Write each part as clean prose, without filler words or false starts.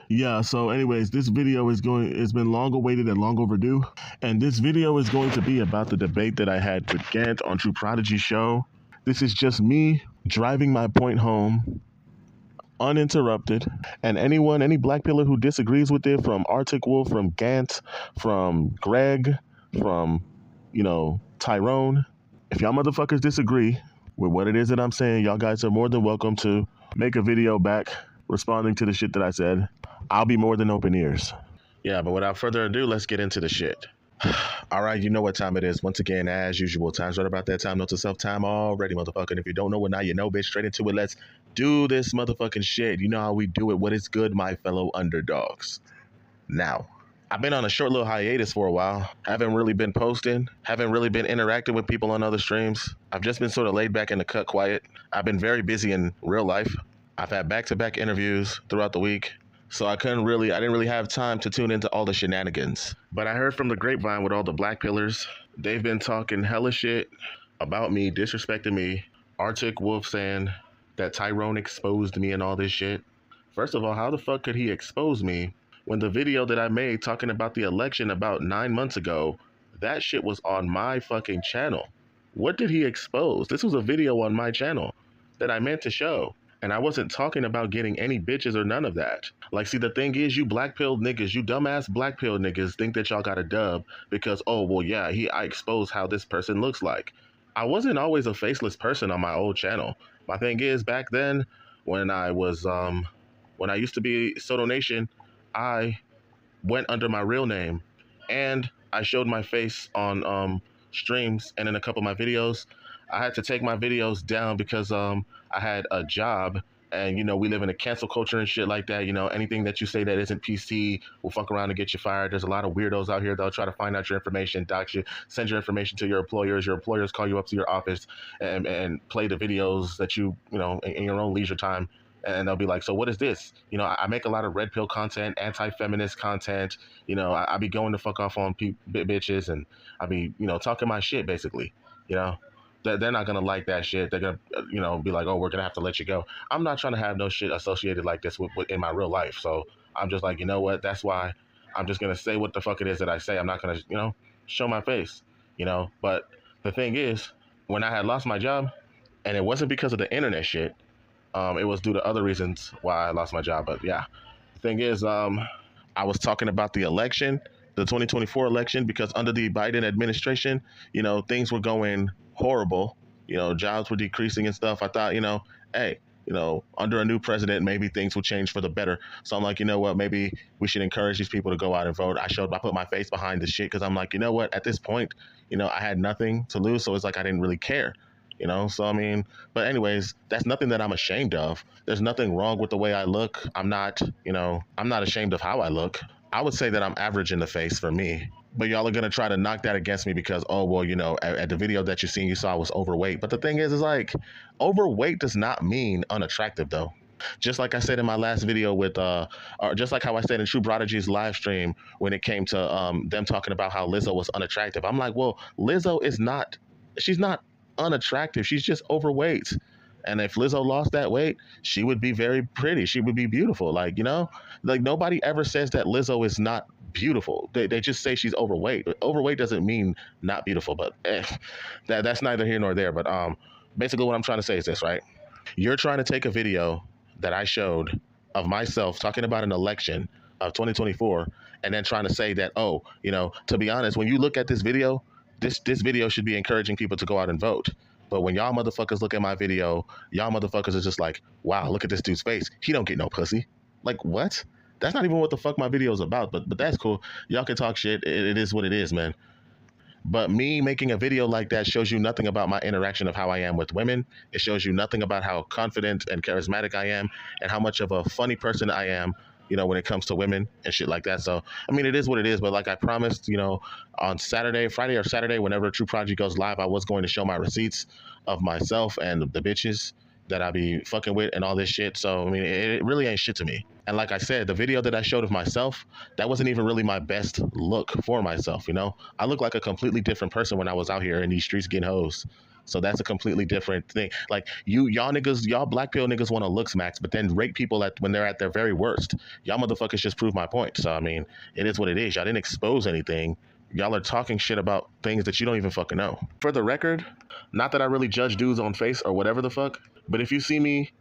Yeah, so anyways, this video it's been long awaited and long overdue. And this video is going to be about the debate that I had with Gant on True Prodigy show. This is just me driving my point home uninterrupted. And any black pillar who disagrees with it, from Arctic Wolf, from Gant, from Greg, from, Tyrone, if y'all motherfuckers disagree with what it is that I'm saying, y'all guys are more than welcome to make a video back responding to the shit that I said. I'll be more than open ears. Yeah, but without further ado, let's get into the shit. All right, you know what time it is. Once again, as usual, time's right about that time. Note to self, time already, motherfucker. And if you don't know what now you know, bitch, straight into it. Let's do this motherfucking shit. You know how we do it. What is good, my fellow underdogs? Now, I've been on a short little hiatus for a while. Haven't really been posting. Haven't really been interacting with people on other streams. I've just been sort of laid back in the cut quiet. I've been very busy in real life. I've had back-to-back interviews throughout the week. So I didn't really have time to tune into all the shenanigans. But I heard from the grapevine with all the black pillars. They've been talking hella shit about me, disrespecting me. Arctic Wolf saying that Tyrone exposed me and all this shit. First of all, how the fuck could he expose me when the video that I made talking about the election about 9 months ago, that shit was on my fucking channel? What did he expose? This was a video on my channel that I meant to show. And I wasn't talking about getting any bitches or none of that. Like, see, the thing is, you blackpill niggas, you dumbass blackpill niggas think that y'all got a dub because, oh, well, yeah, I exposed how this person looks like. I wasn't always a faceless person on my old channel. My thing is, back then, when I used to be Soto Nation, I went under my real name and I showed my face on streams and in a couple of my videos. I had to take my videos down because I had a job, and we live in a cancel culture and shit like that. Anything that you say that isn't PC will fuck around and get you fired. There's a lot of weirdos out here that'll try to find out your information, dox you, send your information to your employers. Your employers call you up to your office and play the videos that you in your own leisure time. And they'll be like, so what is this? I make a lot of RedPill content, anti-feminist content. I be going to fuck off on bitches, and I be, talking my shit, basically. They're not going to like that shit. They're going to, be like, oh, we're going to have to let you go. I'm not trying to have no shit associated like this with in my real life. So I'm just like, you know what? That's why I'm just going to say what the fuck it is that I say. I'm not going to, show my face, But the thing is, when I had lost my job, and it wasn't because of the internet shit, it was due to other reasons why I lost my job. But yeah, the thing is, I was talking about the election, the 2024 election, because under the Biden administration, things were going horrible. Jobs were decreasing and stuff. I thought, hey, under a new president, maybe things will change for the better. So I'm like, you know what, maybe we should encourage these people to go out and vote. I put my face behind this shit because I'm like, you know what, at this point, I had nothing to lose. So it's like I didn't really care. So I mean, but anyways, that's nothing that I'm ashamed of. There's nothing wrong with the way I look. I'm not ashamed of how I look. I would say that I'm average in the face for me. But y'all are going to try to knock that against me because, oh, well, at the video that you saw I was overweight. But the thing is like, overweight does not mean unattractive, though. Just like I said in my last video with, or just like how I said in True Prodigy's live stream when it came to them talking about how Lizzo was unattractive. I'm like, well, Lizzo she's not unattractive. She's just overweight. And if Lizzo lost that weight, she would be very pretty. She would be beautiful. Like, like nobody ever says that Lizzo is not beautiful. They just say she's overweight. Overweight doesn't mean not beautiful, but that's neither here nor there. But basically what I'm trying to say is this, right? You're trying to take a video that I showed of myself talking about an election of 2024 and then trying to say that, oh, to be honest, when you look at this video, this video should be encouraging people to go out and vote. But when y'all motherfuckers look at my video, y'all motherfuckers is just like, wow, look at this dude's face. He don't get no pussy. Like, what? That's not even what the fuck my video is about, but that's cool. Y'all can talk shit. It is what it is, man. But me making a video like that shows you nothing about my interaction of how I am with women. It shows you nothing about how confident and charismatic I am and how much of a funny person I am, when it comes to women and shit like that. So, I mean, it is what it is. But like I promised, on Friday or Saturday, whenever True Prodigy goes live, I was going to show my receipts of myself and the bitches that I be fucking with and all this shit. So, I mean, it really ain't shit to me. And like I said, the video that I showed of myself, that wasn't even really my best look for myself, I look like a completely different person when I was out here in these streets getting hoes. So that's a completely different thing. Like y'all niggas, y'all black pill niggas want to look smacks, but then rate people when they're at their very worst. Y'all motherfuckers just proved my point. So I mean, it is what it is. Y'all didn't expose anything. Y'all are talking shit about things that you don't even fucking know. For the record, not that I really judge dudes on face or whatever the fuck, but if you see me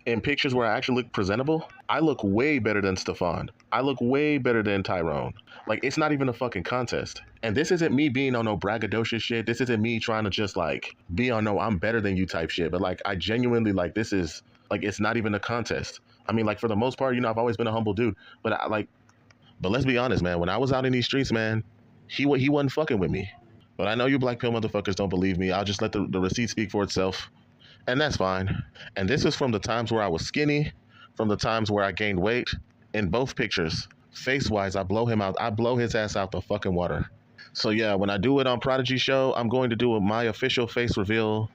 in pictures where I actually look presentable, I look way better than Stefan. I look way better than Tyrone. Like, it's not even a fucking contest. And this isn't me being on no braggadocious shit. This isn't me trying to just like be on no I'm better than you type shit. But like, I genuinely like, this is like, it's not even a contest. I mean, like, for the most part, you know, I've always been a humble dude. But but let's be honest, man. When I was out in these streets, man, he wasn't fucking with me. But I know you black pill motherfuckers don't believe me. I'll just let the receipt speak for itself. And that's fine. And this is from the times where I was skinny, from the times where I gained weight. In both pictures, face-wise, I blow him out. I blow his ass out the fucking water. So yeah, when I do it on Prodigy Show, I'm going to do my official face reveal.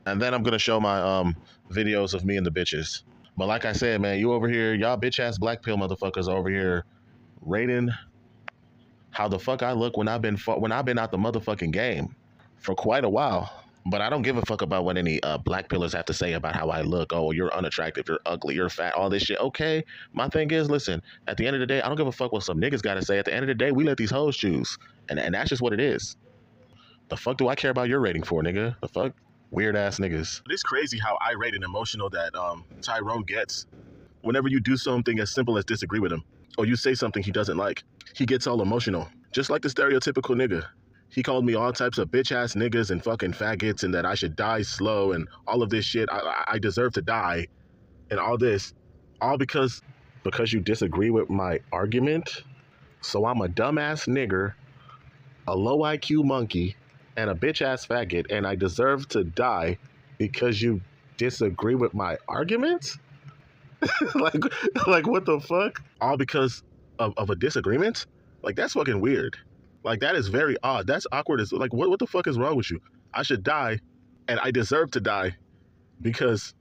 And then I'm going to show my videos of me and the bitches. But like I said, man, you over here, y'all bitch-ass black pill motherfuckers over here rating how the fuck I look when I've been out the motherfucking game for quite a while. But I don't give a fuck about what any black pillars have to say about how I look. Oh, you're unattractive, you're ugly, you're fat, all this shit. Okay, my thing is, listen, at the end of the day, I don't give a fuck what some niggas got to say. At the end of the day, we let these hoes choose. And that's just what it is. The fuck do I care about your rating for, nigga? The fuck? Weird ass niggas. It's crazy how irate and emotional that Tyrone gets whenever you do something as simple as disagree with him. Or you say something he doesn't like. He gets all emotional. Just like the stereotypical nigga. He called me all types of bitch-ass niggas and fucking faggots and that I should die slow and all of this shit. I deserve to die and all this. All because you disagree with my argument? So I'm a dumbass nigger, a low IQ monkey, and a bitch-ass faggot, and I deserve to die because you disagree with my argument? like what the fuck? All because of a disagreement? Like, that's fucking weird. Like, that is very odd. That's awkward. As like, what the fuck is wrong with you? I should die, and I deserve to die because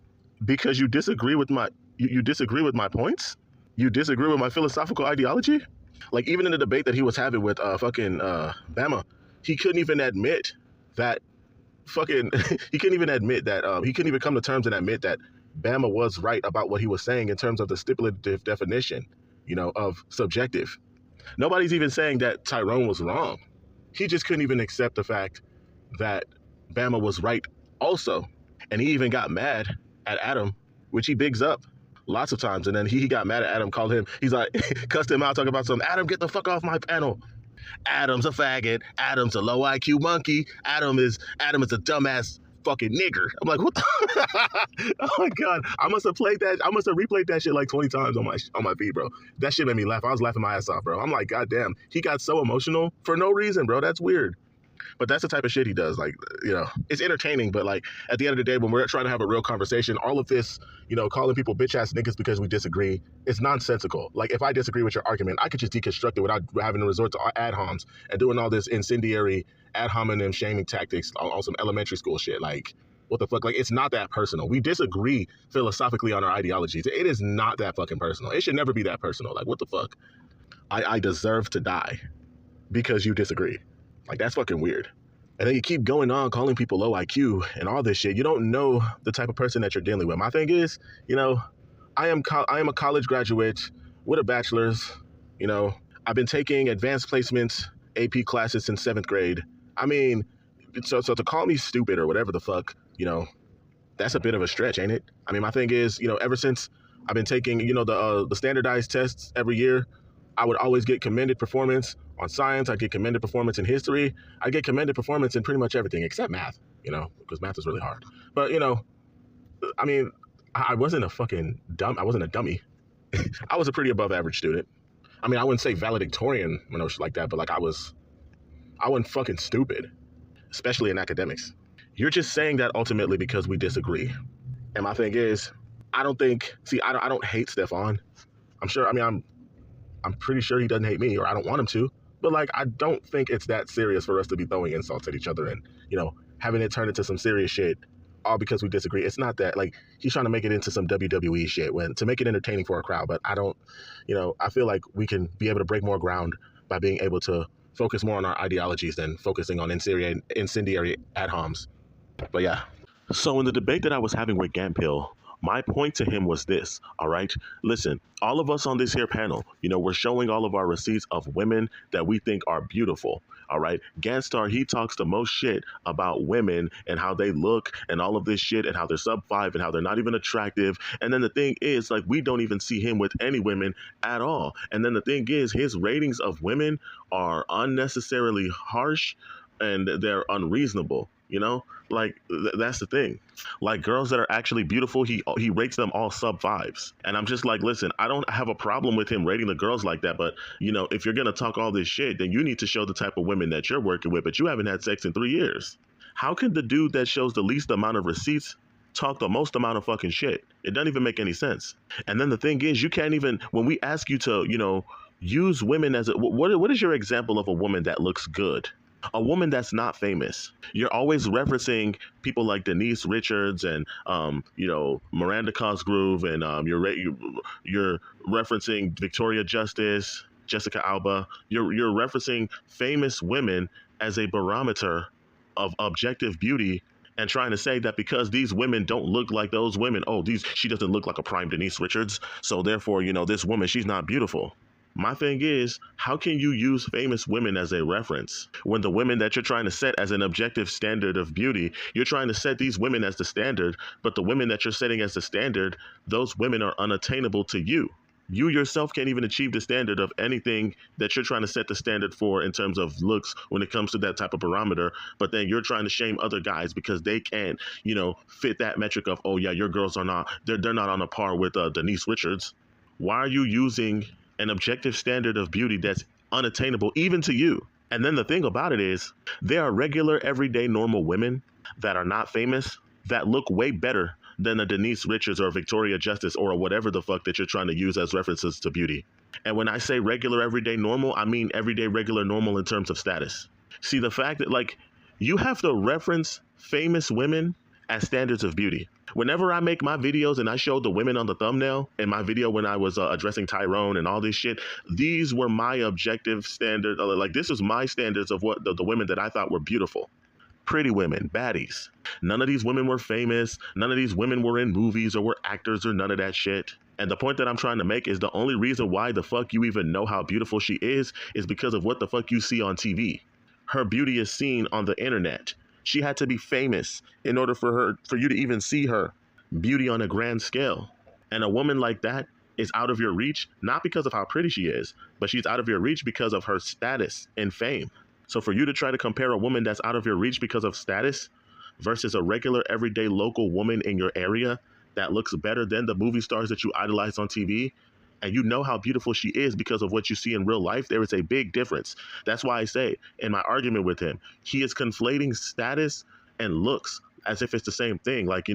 you disagree with my you disagree with my points. You disagree with my philosophical ideology. Like, even in the debate that he was having with Bama, he couldn't even admit that fucking he couldn't even admit that he couldn't even come to terms and admit that Bama was right about what he was saying in terms of the stipulative definition, you know, of subjective. Nobody's even saying that Tyrone was wrong. He just couldn't even accept the fact that Bama was right also. And he even got mad at Adam, which he bigs up lots of times. And then he got mad at Adam, called him, he's like, cussed him out, talking about some, Adam, get the fuck off my panel. Adam's a faggot. Adam's a low IQ monkey. Adam is a dumbass fucking nigger. I'm like, what the? Oh my God. I must have replayed that shit like 20 times on my feed, bro. That shit made me laugh. I was laughing my ass off, bro. I'm like, God damn. He got so emotional for no reason, bro. That's weird. But that's the type of shit he does. Like, you know, it's entertaining, but like at the end of the day, when we're trying to have a real conversation, all of this, you know, calling people bitch ass niggas because we disagree, it's nonsensical. Like, if I disagree with your argument, I could just deconstruct it without having to resort to ad homs and doing all this incendiary ad hominem shaming tactics on some elementary school shit. Like, what the fuck? Like, it's not that personal. We disagree philosophically on our ideologies. It is not that fucking personal. It should never be that personal. Like, what the fuck? I deserve to die because you disagree. Like, that's fucking weird. And then you keep going on calling people low IQ and all this shit. You don't know the type of person that you're dealing with. My thing is, you know, I am a college graduate with a bachelor's. You know, I've been taking advanced placement AP classes since 7th grade. I mean, so to call me stupid or whatever the fuck, you know, that's a bit of a stretch, ain't it? I mean, my thing is, you know, ever since I've been taking, you know, the standardized tests every year, I would always get commended performance on science. I get commended performance in history. I get commended performance in pretty much everything except math, you know, because math is really hard. But, you know, I mean, I wasn't I wasn't a dummy. I was a pretty above average student. I mean, I wouldn't say valedictorian or no shit like that, but like I wasn't fucking stupid, especially in academics. You're just saying that ultimately because we disagree. And my thing is, I don't hate Stefan. I'm pretty sure he doesn't hate me, or I don't want him to. But like, I don't think it's that serious for us to be throwing insults at each other and, you know, having it turn into some serious shit all because we disagree. It's not that. Like, he's trying to make it into some WWE shit to make it entertaining for a crowd. But I don't, you know, I feel like we can be able to break more ground by being able to focus more on our ideologies than focusing on incendiary ad homs. But yeah. So in the debate that I was having with Blackpill, my point to him was this, all right? Listen, all of us on this here panel, we're showing all of our receipts of women that we think are beautiful, all right? Ganstar, he talks the most shit about women and how they look and all of this shit and how they're sub 5 and how they're not even attractive. And then the thing is, like, we don't even see him with any women at all. And then the thing is, his ratings of women are unnecessarily harsh and they're unreasonable, like that's the thing. Like girls that are actually beautiful, he rates them all sub 5s, and I'm just like, listen, I don't have a problem with him rating the girls like that, but if you're gonna talk all this shit, then you need to show the type of women that you're working with, but you haven't had sex in 3 years. How can the dude that shows the least amount of receipts talk the most amount of fucking shit? It doesn't even make any sense. And then the thing is, you can't even, when we ask you to, use women as what is your example of a woman that looks good? A woman that's not famous. You're always referencing people like Denise Richards and Miranda Cosgrove, and you're referencing Victoria Justice, Jessica Alba. You're referencing famous women as a barometer of objective beauty, and trying to say that because these women don't look like those women, she doesn't look like a prime Denise Richards, so therefore this woman, she's not beautiful. My thing is, how can you use famous women as a reference when the women that you're trying to set as an objective standard of beauty, you're trying to set these women as the standard, but the women that you're setting as the standard, those women are unattainable to you. You yourself can't even achieve the standard of anything that you're trying to set the standard for in terms of looks when it comes to that type of barometer, but then you're trying to shame other guys because they can't, fit that metric of, oh yeah, your girls are not, they're not on a par with Denise Richards. Why are you using an objective standard of beauty that's unattainable even to you? And then the thing about it is, there are regular, everyday, normal women that are not famous that look way better than a Denise Richards or a Victoria Justice or whatever the fuck that you're trying to use as references to beauty. And when I say regular, everyday, normal, I mean everyday, regular, normal in terms of status. See, the fact that, like, you have to reference famous women as standards of beauty. Whenever I make my videos and I showed the women on the thumbnail in my video when I was addressing Tyrone and all this shit, these were my objective standard. Like, this was my standards of what the women that I thought were beautiful. Pretty women, baddies. None of these women were famous. None of these women were in movies or were actors or none of that shit. And the point that I'm trying to make is the only reason why the fuck you even know how beautiful she is because of what the fuck you see on TV. Her beauty is seen on the internet. She had to be famous in order for you to even see her beauty on a grand scale. And a woman like that is out of your reach, not because of how pretty she is, but she's out of your reach because of her status and fame. So for you to try to compare a woman that's out of your reach because of status versus a regular, everyday, local woman in your area that looks better than the movie stars that you idolize on TV, and you know how beautiful she is because of what you see in real life, there is a big difference. That's why I say in my argument with him, he is conflating status and looks as if it's the same thing. Like,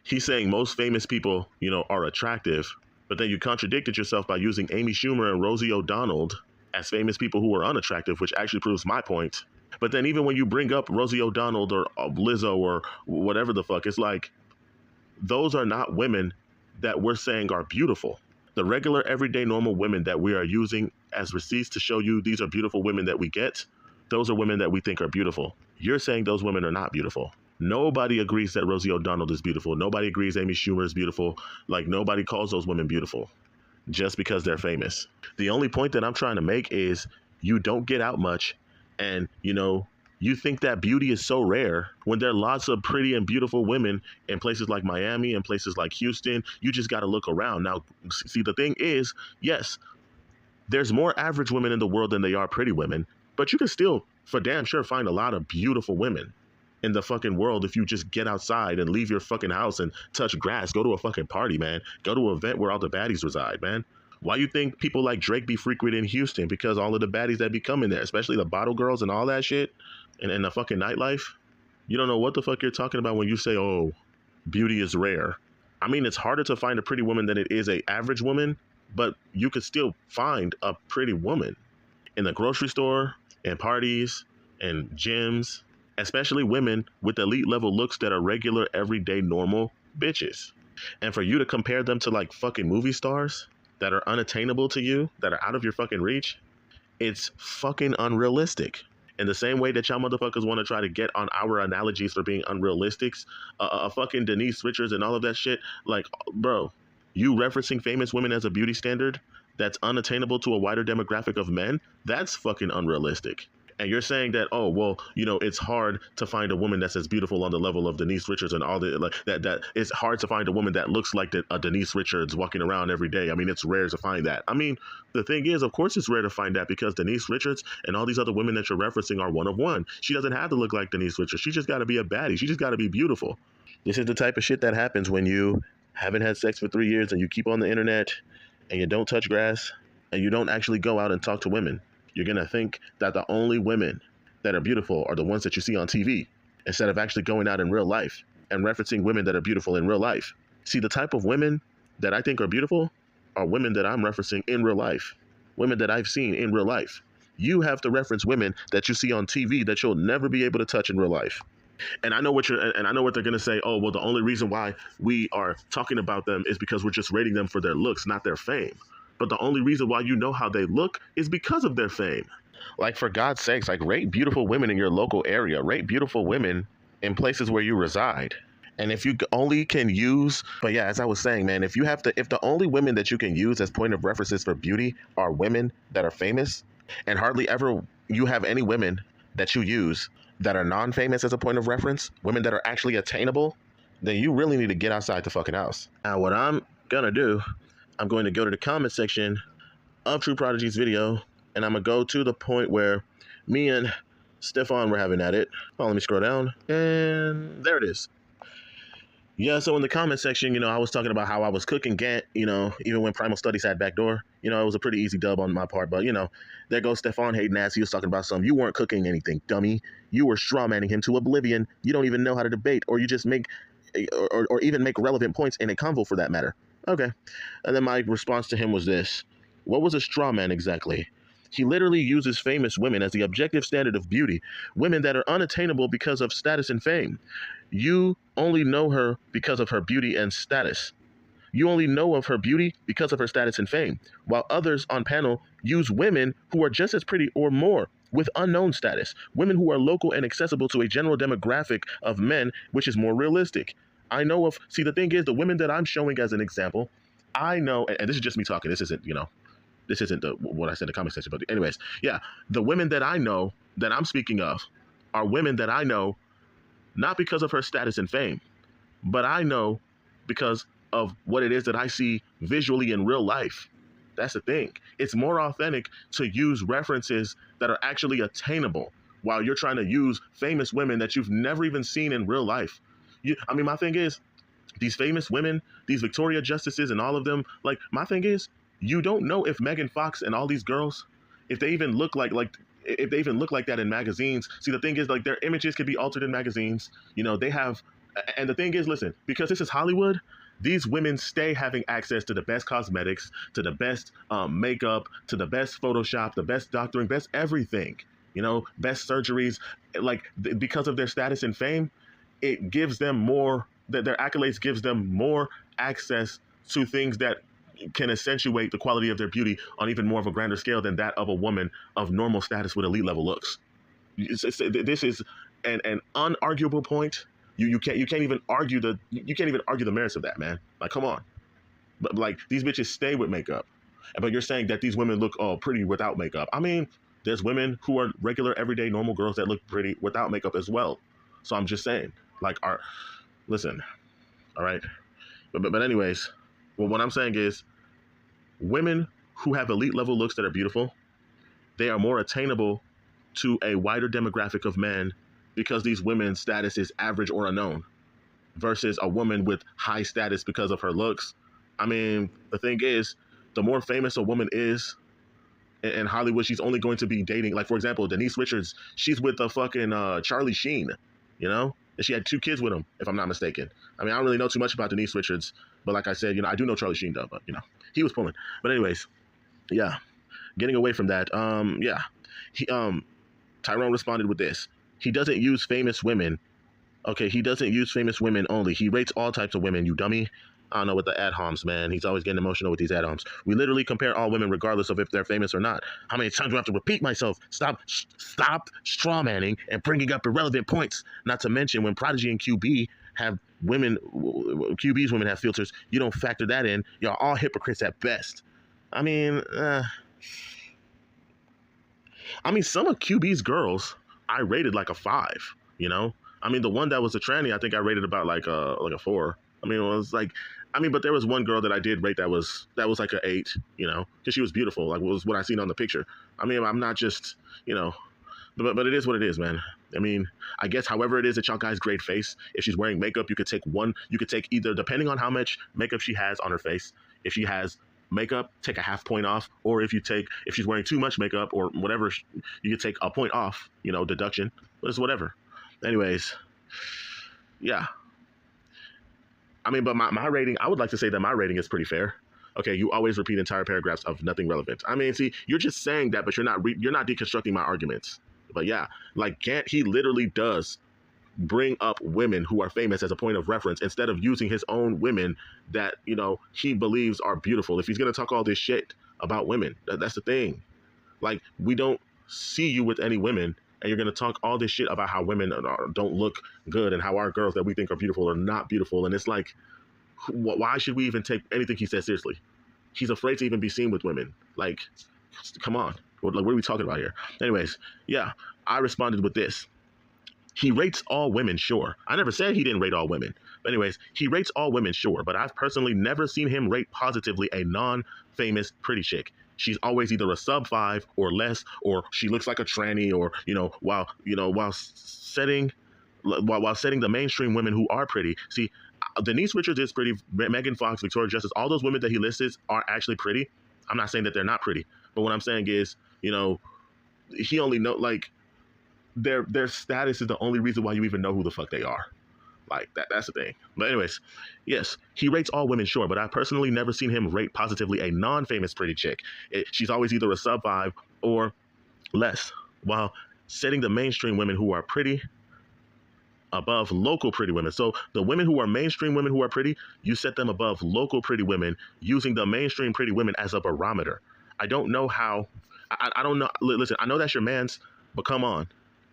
he's saying most famous people, are attractive, but then you contradicted yourself by using Amy Schumer and Rosie O'Donnell as famous people who are unattractive, which actually proves my point. But then even when you bring up Rosie O'Donnell or Lizzo or whatever the fuck, it's like, those are not women that we're saying are beautiful. The regular, everyday, normal women that we are using as receipts to show you these are beautiful women that we get, those are women that we think are beautiful. You're saying those women are not beautiful. Nobody agrees that Rosie O'Donnell is beautiful. Nobody agrees Amy Schumer is beautiful. Like, nobody calls those women beautiful just because they're famous. The only point that I'm trying to make is you don't get out much, and you think that beauty is so rare when there are lots of pretty and beautiful women in places like Miami and places like Houston. You just got to look around. Now, see, the thing is, yes, there's more average women in the world than they are pretty women, but you can still, for damn sure, find a lot of beautiful women in the fucking world if you just get outside and leave your fucking house and touch grass. Go to a fucking party, man. Go to an event where all the baddies reside, man. Why you think people like Drake be frequent in Houston? Because all of the baddies that be coming there, especially the bottle girls and all that shit, and the fucking nightlife. You don't know what the fuck you're talking about when you say, oh, beauty is rare. I mean, it's harder to find a pretty woman than it is a average woman, but you could still find a pretty woman in the grocery store, and parties, and gyms, especially women with elite level looks that are regular, everyday, normal bitches. And for you to compare them to like fucking movie stars that are unattainable to you, that are out of your fucking reach, it's fucking unrealistic. In the same way that y'all motherfuckers want to try to get on our analogies for being unrealistic, a fucking Denise Richards and all of that shit, like, bro, you referencing famous women as a beauty standard that's unattainable to a wider demographic of men, that's fucking unrealistic. And you're saying that, oh, well, it's hard to find a woman that's as beautiful on the level of Denise Richards and all the, like, that it's hard to find a woman that looks like a Denise Richards walking around every day. I mean, it's rare to find that. I mean, the thing is, of course it's rare to find that, because Denise Richards and all these other women that you're referencing are one of one. She doesn't have to look like Denise Richards. She just got to be a baddie. She just got to be beautiful. This is the type of shit that happens when you haven't had sex for 3 years and you keep on the internet and you don't touch grass and you don't actually go out and talk to women. You're going to think that the only women that are beautiful are the ones that you see on TV, instead of actually going out in real life and referencing women that are beautiful in real life. See, the type of women that I think are beautiful are women that I'm referencing in real life, women that I've seen in real life. You have to reference women that you see on TV that you'll never be able to touch in real life. And I know what they're going to say. Oh, well, the only reason why we are talking about them is because we're just rating them for their looks, not their fame. But the only reason why you know how they look is because of their fame. Like, for God's sakes, like, rate beautiful women in your local area, rate beautiful women in places where you reside. And if you only can use, but yeah, as I was saying, man, if the only women that you can use as point of references for beauty are women that are famous, and hardly ever you have any women that you use that are non-famous as a point of reference, women that are actually attainable, then you really need to get outside the fucking house. Now, what I'm gonna do, I'm going to go to the comment section of True Prodigy's video, and I'm gonna go to the point where me and Stefan were having at it. Oh, let me scroll down, and there it is. Yeah, so in the comment section, I was talking about how I was cooking Gant, even when Primal Studies had backdoor. It was a pretty easy dub on my part, but, there goes Stefan hating ass. He was talking about you weren't cooking anything, dummy. You were strawmanning him to oblivion. You don't even know how to debate, or you just make, or even make relevant points in a convo for that matter. Okay. And then my response to him was this. What was a straw man exactly? He literally uses famous women as the objective standard of beauty, women that are unattainable because of status and fame. You only know her because of her beauty and status. You only know of her beauty because of her status and fame, while others on panel use women who are just as pretty or more with unknown status, women who are local and accessible to a general demographic of men, which is more realistic. The thing is, the women that I'm showing as an example, I know, and this is just me talking, this isn't what I said in the comment section, but anyways, yeah, the women that I know that I'm speaking of are women that I know not because of her status and fame, but I know because of what it is that I see visually in real life. That's the thing. It's more authentic to use references that are actually attainable while you're trying to use famous women that you've never even seen in real life. My thing is, these famous women, these Victoria Justices and all of them, like, my thing is, you don't know if Megan Fox and all these girls, if they even look like that in magazines. See, the thing is, like, their images could be altered in magazines. They have, and the thing is, listen, because this is Hollywood, these women stay having access to the best cosmetics, to the best makeup, to the best Photoshop, the best doctoring, best everything, best surgeries. Like, because of their status and fame, it gives them more, their accolades gives them more access to things that can accentuate the quality of their beauty on even more of a grander scale than that of a woman of normal status with elite level looks. This is an unarguable point. You can't even argue the merits of that, man. Like, come on. But like, these bitches stay with makeup, but you're saying that these women look pretty without makeup. I mean, there's women who are regular, everyday, normal girls that look pretty without makeup as well. So I'm just saying, like, listen, all right. But anyways, well, what I'm saying is, women who have elite level looks that are beautiful, they are more attainable to a wider demographic of men because these women's status is average or unknown, versus a woman with high status because of her looks. I mean, the thing is, the more famous a woman is in Hollywood, she's only going to be dating, like, for example, Denise Richards, she's with a fucking Charlie Sheen, and she had 2 kids with him, if I'm not mistaken. I mean, I don't really know too much about Denise Richards, but like I said, I do know Charlie Sheen though, but he was pulling. But anyways, yeah, getting away from that, Tyrone responded with this. He doesn't use famous women. Okay, he doesn't use famous women only. He rates all types of women, you dummy. I don't know, with the ad homs, man. He's always getting emotional with these ad homs. We literally compare all women regardless of if they're famous or not. How many times do I have to repeat myself? Stop strawmanning and bringing up irrelevant points. Not to mention when Prodigy and QB have women, QB's women have filters. You don't factor that in. Y'all all hypocrites at best. I mean, some of QB's girls I rated like a 5. You know, I mean, the one that was a tranny, I think I rated about like a 4. I mean, it was like, but there was one girl that I did rate that was like an 8. You know, because she was beautiful. Like was what I seen on the picture. I mean, I'm not just, you know, but it is what it is, man. I mean, I guess however it is that y'all guys grade face. If she's wearing makeup, you could take either, depending on how much makeup she has on her face. If she has makeup, take a half point off, or if she's wearing too much makeup or whatever, you could take a point off, you know, deduction. But it's whatever. Anyways, yeah. I mean, but my rating, I would like to say that my rating is pretty fair. Okay, you always repeat entire paragraphs of nothing relevant. I mean, see, you're just saying that, but you're not deconstructing my arguments. But yeah, like Gant, he literally does bring up women who are famous as a point of reference instead of using his own women that, you know, he believes are beautiful. If he's going to talk all this shit about women, that's the thing. Like, we don't see you with any women, and you're going to talk all this shit about how women don't look good and how our girls that we think are beautiful are not beautiful. And it's like, why should we even take anything he says seriously? He's afraid to even be seen with women. Like, come on. What are we talking about here? Anyways, yeah, I responded with this. He rates all women, sure. I never said he didn't rate all women. But anyways, he rates all women, sure. But I've personally never seen him rate positively a non-famous pretty chick. She's always either a sub 5 or less, or she looks like a tranny, or, while setting the mainstream women who are pretty. See, Denise Richards is pretty. Megan Fox, Victoria Justice, all those women that he lists are actually pretty. I'm not saying that they're not pretty. But what I'm saying is, he only know, like, their status is the only reason why you even know who the fuck they are. Like, that's the thing. But anyways, yes, he rates all women, sure, but I've personally never seen him rate positively a non-famous pretty chick. She's always either a sub 5 or less, while setting the mainstream women who are pretty above local pretty women. So the women who are mainstream women who are pretty, you set them above local pretty women using the mainstream pretty women as a barometer. I don't know how. I don't know. Listen, I know that's your man's, but come on.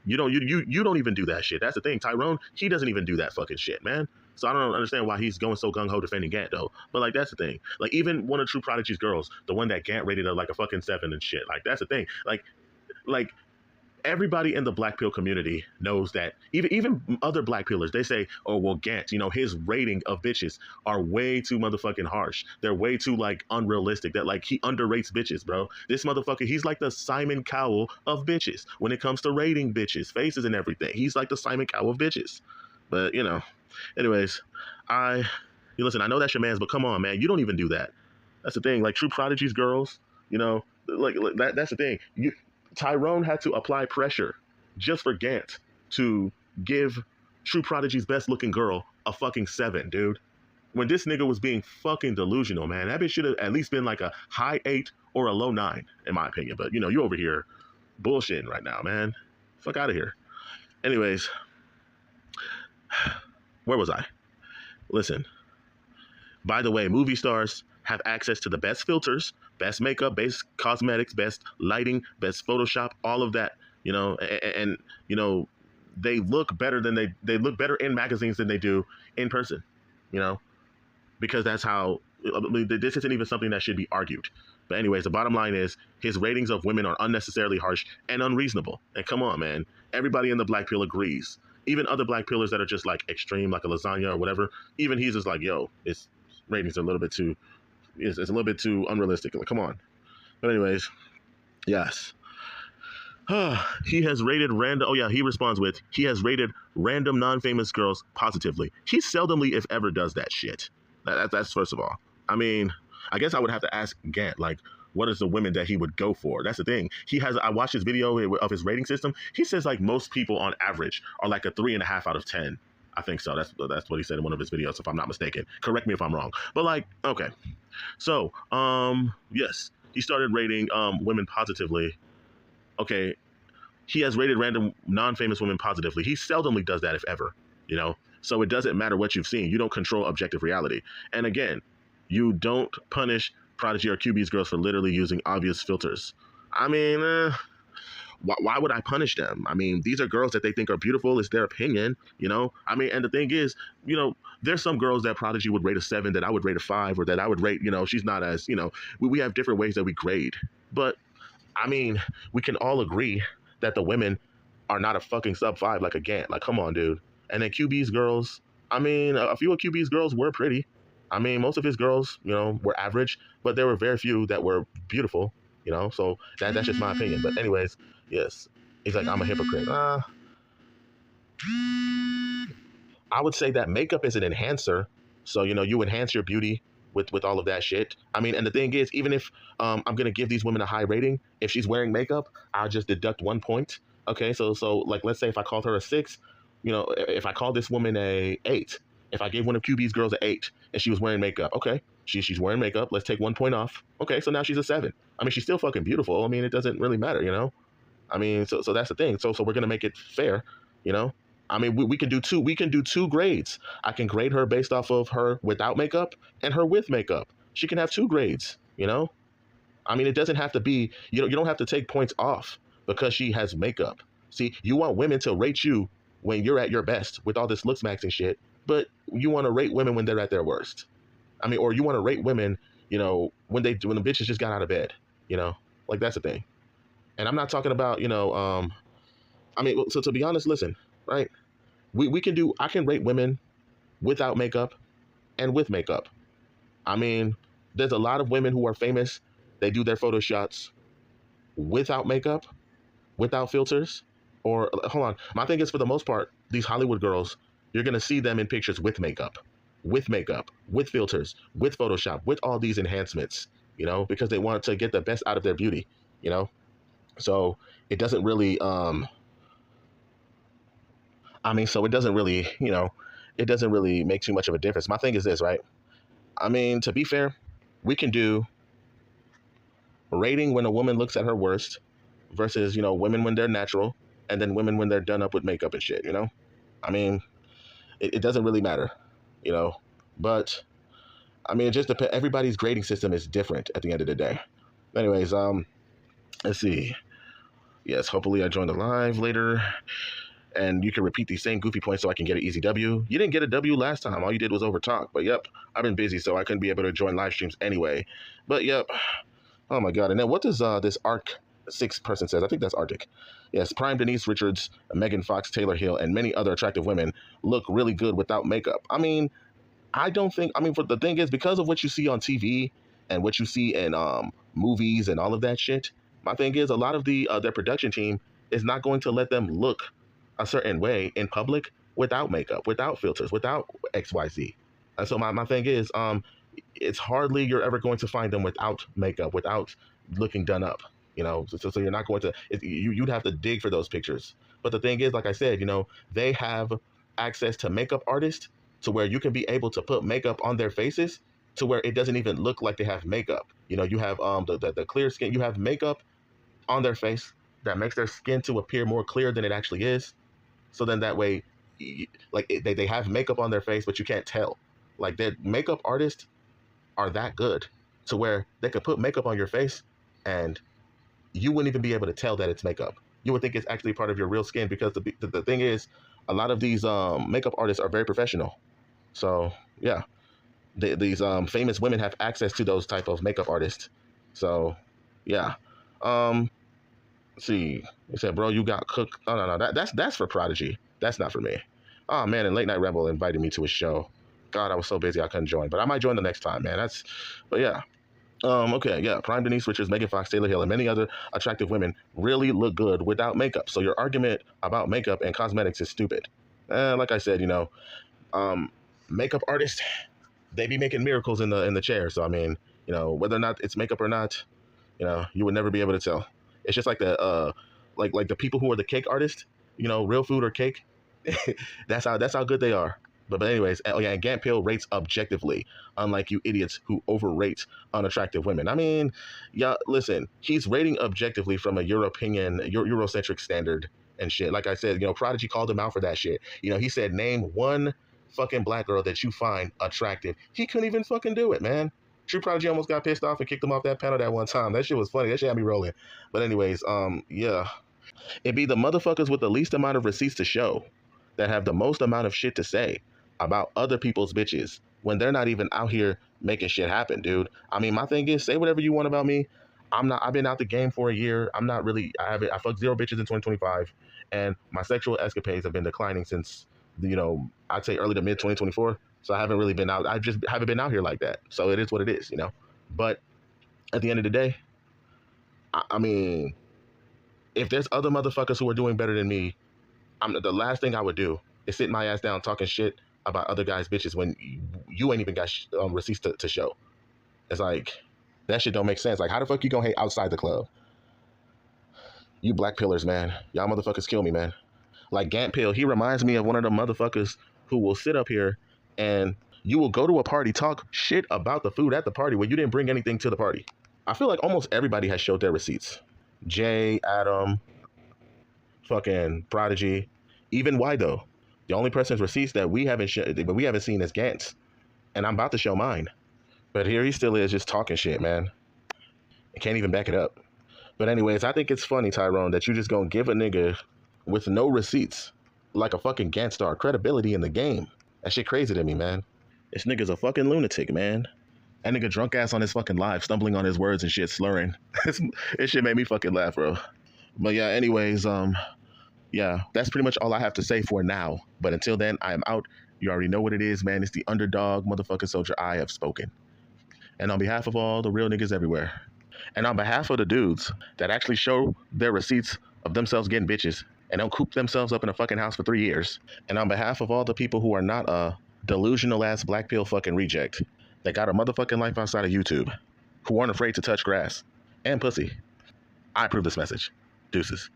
You don't even do that shit. That's the thing. Tyrone, he doesn't even do that fucking shit, man. So I don't understand why he's going so gung-ho defending Gant, though. But, like, that's the thing. Like, even one of True Prodigy's girls, the one that Gant rated like a fucking 7 and shit. Like, that's the thing. Like everybody in the Blackpill community knows that. Even other Blackpillers, they say, oh, well, Gant, his rating of bitches are way too motherfucking harsh. They're way too, like, unrealistic. That, like, he underrates bitches, bro. This motherfucker, he's like the Simon Cowell of bitches when it comes to rating bitches, faces and everything. He's like the Simon Cowell of bitches. But, anyways, listen, I know that's your man's, but come on, man. You don't even do that. That's the thing. Like, True Prodigy's girls, like that's the thing. Tyrone had to apply pressure just for Gant to give True Prodigy's best looking girl a fucking 7, dude. When this nigga was being fucking delusional, man, that bitch should have at least been like a high 8 or a low 9, in my opinion. But, you over here bullshitting right now, man. Fuck out of here. Anyways, where was I? Listen, by the way, movie stars have access to the best filters, best makeup, best cosmetics, best lighting, best Photoshop, all of that, and they look better than they look better in magazines than they do in person, because that's how. This isn't even something that should be argued. But anyways, the bottom line is his ratings of women are unnecessarily harsh and unreasonable. And come on, man, everybody in the Blackpill agrees. Even other Blackpillers that are just like extreme, like a lasagna or whatever, even he's just like, yo, his ratings are a little bit too. It's a little bit too unrealistic. Like, come on. But anyways, yes. He has rated random. Oh yeah, he responds with, he has rated random non-famous girls positively. He seldomly, if ever, does that shit. That's first of all. I mean, I guess I would have to ask Gant, like, what is the women that he would go for? That's the thing. I watched his video of his rating system. He says like most people on average are like a 3.5 out of 10. I think so. That's what he said in one of his videos, if I'm not mistaken. Correct me if I'm wrong. But like, okay. So, yes, he started rating women positively. Okay, he has rated random non-famous women positively. He seldomly does that, if ever, So it doesn't matter what you've seen. You don't control objective reality. And again, you don't punish Prodigy or QB's girls for literally using obvious filters. I mean, why would I punish them? I mean, these are girls that they think are beautiful. It's their opinion, you know? I mean, and the thing is, you know, there's some girls that Prodigy would rate a 7, that I would rate a 5, or that I would rate, you know, she's not as, you know, we have different ways that we grade. But, I mean, we can all agree that the women are not a fucking sub 5 like a Gant. Like, come on, dude. And then QB's girls, I mean, a few of QB's girls were pretty. I mean, most of his girls, you know, were average, but there were very few that were beautiful, you know? So that's just my opinion. But anyways, yes. He's like, I'm a hypocrite. I would say that makeup is an enhancer. So, you know, you enhance your beauty with all of that shit. I mean, and the thing is, even if I'm going to give these women a high rating, if she's wearing makeup, I'll just deduct 1 point. Okay, so like, let's say if I called her a 6, you know, if I called this woman a 8, if I gave one of QB's girls an 8 and she was wearing makeup, okay, she's wearing makeup, let's take 1 point off. Okay, so now she's a 7. I mean, she's still fucking beautiful. I mean, it doesn't really matter, you know? I mean, so that's the thing. So we're gonna make it fair, you know? I mean, we can do two grades. I can grade her based off of her without makeup and her with makeup. She can have 2 grades, you know? I mean, it doesn't have to be, you don't have to take points off because she has makeup. See, you want women to rate you when you're at your best with all this looks max and shit, but you want to rate women when they're at their worst. I mean, or you want to rate women, you know, when the bitches just got out of bed, you know? Like, that's the thing. And I'm not talking about, you know, I mean, so to be honest, listen, right? I can rate women without makeup and with makeup. I mean, there's a lot of women who are famous. They do their photo shots without makeup, without filters, or hold on. My thing is, for the most part, these Hollywood girls, you're going to see them in pictures with makeup, with filters, with Photoshop, with all these enhancements, you know, because they want to get the best out of their beauty, you know? So it doesn't really, so it doesn't really, you know, it doesn't really make too much of a difference. My thing is this, right? I mean, to be fair, we can do rating when a woman looks at her worst versus, you know, women when they're natural, and then women when they're done up with makeup and shit, you know? I mean, it doesn't really matter, you know? But, I mean, it just depends. Everybody's grading system is different at the end of the day. Anyways, let's see. Yes, hopefully I join the live later. And you can repeat these same goofy points so I can get an easy W. You didn't get a W last time. All you did was overtalk. But yep, I've been busy, so I couldn't be able to join live streams anyway. But yep. Oh my God. And then what does this Arc 6 person says? I think that's Arctic. Yes, Prime Denise Richards, Megan Fox, Taylor Hill, and many other attractive women look really good without makeup. I mean, for the thing is, because of what you see on TV and what you see in movies and all of that shit, my thing is, a lot of their production team is not going to let them look a certain way in public without makeup, without filters, without XYZ. And so my thing is, it's hardly you're ever going to find them without makeup, without looking done up, you know? So you're not going to, you'd have to dig for those pictures. But the thing is, like I said, you know, they have access to makeup artists to where you can be able to put makeup on their faces to where it doesn't even look like they have makeup. You know, you have the clear skin, you have makeup on their face that makes their skin to appear more clear than it actually is. So then that way, like, they have makeup on their face, but you can't tell. Like, their makeup artists are that good to where they could put makeup on your face and you wouldn't even be able to tell that it's makeup. You would think it's actually part of your real skin, because the thing is, a lot of these makeup artists are very professional. So yeah, these famous women have access to those type of makeup artists. So yeah. Let's see, he said, bro, you got cooked. Oh, no, that's for Prodigy. That's not for me. Oh man, and Late Night Rebel invited me to his show. God, I was so busy I couldn't join, but I might join the next time, man. But yeah. Okay, yeah. Prime Denise Richards, Megan Fox, Taylor Hill, and many other attractive women really look good without makeup. So your argument about makeup and cosmetics is stupid. Like I said, you know, makeup artists, they be making miracles in the chair. So I mean, you know, whether or not it's makeup or not, you know, you would never be able to tell. It's just like the like the people who are the cake artists, you know, real food or cake. that's how good they are. But anyways, oh yeah, and Blackpill rates objectively, unlike you idiots who overrate unattractive women. I mean, yeah, listen, he's rating objectively from a Eurocentric standard and shit. Like I said, you know, Prodigy called him out for that shit. You know, he said, name one fucking black girl that you find attractive. He couldn't even fucking do it, man. True Prodigy almost got pissed off and kicked him off that panel that one time. That shit was funny. That shit had me rolling. But anyways, yeah. It be the motherfuckers with the least amount of receipts to show that have the most amount of shit to say about other people's bitches when they're not even out here making shit happen, dude. I mean, my thing is, say whatever you want about me. I've been out the game for a year. I fucked 0 bitches in 2025, and my sexual escapades have been declining since, I'd say early to mid 2024. So I haven't really been out. I just haven't been out here like that. So it is what it is, But at the end of the day, I mean, if there's other motherfuckers who are doing better than me, the last thing I would do is sit my ass down talking shit about other guys' bitches when you ain't even got receipts to show. It's like, that shit don't make sense. Like, how the fuck you gonna hate outside the club? You black pillars, man. Y'all motherfuckers kill me, man. Like Gant Pill, he reminds me of one of the motherfuckers who will sit up here and you will go to a party, talk shit about the food at the party when you didn't bring anything to the party. I feel like almost everybody has showed their receipts. Jay, Adam, fucking Prodigy, even Wido. The only person's receipts that we haven't seen is Gant's, and I'm about to show mine. But here he still is just talking shit, man. I can't even back it up. But anyways, I think it's funny, Tyrone, that you just gonna give a nigga with no receipts, like a fucking Gant star, credibility in the game. That shit crazy to me, man. This nigga's a fucking lunatic, man. That nigga drunk ass on his fucking live, stumbling on his words and shit, slurring. It shit made me fucking laugh, bro. But yeah, anyways, yeah, that's pretty much all I have to say for now. But until then, I am out. You already know what it is, man. It's the underdog motherfucking soldier. I have spoken. And on behalf of all the real niggas everywhere, and on behalf of the dudes that actually show their receipts of themselves getting bitches and don't coop themselves up in a fucking house for 3 years, and on behalf of all the people who are not a delusional ass black pill fucking reject that got a motherfucking life outside of YouTube, who aren't afraid to touch grass and pussy, I approve this message. Deuces.